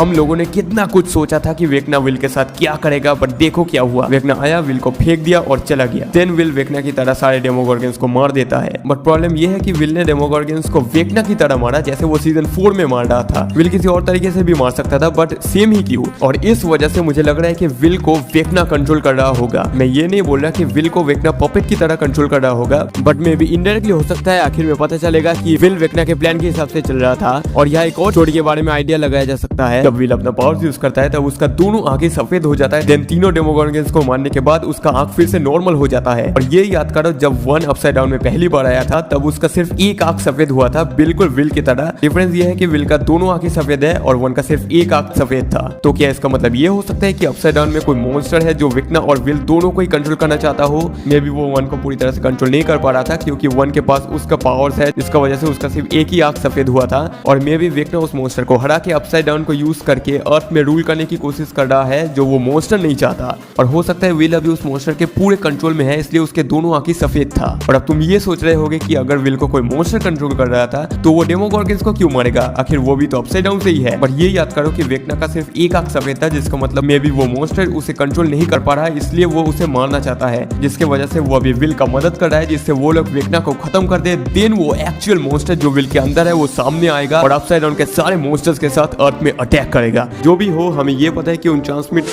हम लोगों ने कितना कुछ सोचा था कि वेकना विल के साथ क्या करेगा, बट देखो क्या हुआ। वेकना आया, विल को फेंक दिया और चला गया। देन विल वेकना की तरह सारे डेमोगोर्गन्स को मार देता है। बट प्रॉब्लम यह है कि विल ने डेमोगोर्गन्स को वेकना की तरह मारा जैसे वो सीजन 4 में मार रहा था। विल किसी और तरीके से भी मार सकता था, बट सेम ही क्यों। और इस वजह से मुझे लग रहा है कि विल को वेकना कंट्रोल कर रहा होगा। मैं ये नहीं बोल रहा कि विल को वेकना पपेट की तरह कंट्रोल कर रहा होगा, बट मे भी इनडायरेक्टली हो सकता है। आखिर में पता चलेगा कि विल वेकना के प्लान के हिसाब से चल रहा था। और यहाँ एक और स्टोरी के बारे में आइडिया लगाया जा सकता है। जब विल अपना पावर्स यूज करता है तब उसका दोनों आंखें सफेद हो जाता है। देन तीनों डेमोगोर्गन्स को मारने के बाद उसका आंख फिर से नॉर्मल हो जाता है। और ये याद करो, जब वन अपसाइड डाउन में पहली बार आया था तब उसका सिर्फ एक आंख सफेद हुआ था, बिल्कुल विल की तरह। डिफरेंस ये है कि विल का दोनों आंखें सफेद है और वन का सिर्फ एक आंख सफेद था। तो क्या इसका मतलब ये हो सकता है कि अपसाइड डाउन में कोई मॉन्स्टर है जो वेकना और विल दोनों को ही कंट्रोल करना चाहता हो। मे बी वो वन को पूरी तरह से कंट्रोल नहीं कर पा रहा था क्योंकि वन के पास उसका पावर्स है, जिसका वजह से उसका सिर्फ एक ही आंख सफेद हुआ था। और मे बी वेकना उस मॉन्स्टर को हरा के अपसाइड डाउन को यूज करके अर्थ में रूल करने की कोशिश कर रहा है, जो वो मॉन्स्टर नहीं चाहता। और हो सकता है विल अभी उस मॉन्स्टर के पूरे कंट्रोल में है, इसलिए उसके दोनों आंखें सफेद था। और अब तुम ये सोच रहे होगे कि अगर विल को कोई मॉन्स्टर कंट्रोल कर रहा था तो वो डेमोगोर्गन्स को क्यों मारेगा, आखिर वो भी तो अपसाइड डाउन से ही है। बट ये याद करो कि वेकना का सिर्फ एक आंख सफेद था, जिसका मतलब मे बी वो मॉन्स्टर उसे कंट्रोल नहीं कर पा रहा है, इसलिए वो उसे मारना चाहता है, जिसके वजह से वो अभी विल का मदद कर रहा है, जिससे वो लोग वेकना को खत्म कर दे। देन वो एक्चुअल मॉन्स्टर जो विल के अंदर है वो सामने आएगा और अपसाइड डाउन के सारे मॉन्स्टर्स के साथ अर्थ में अटैक करेगा। जो भी हो, हमें ये पता है कि 49 मिनट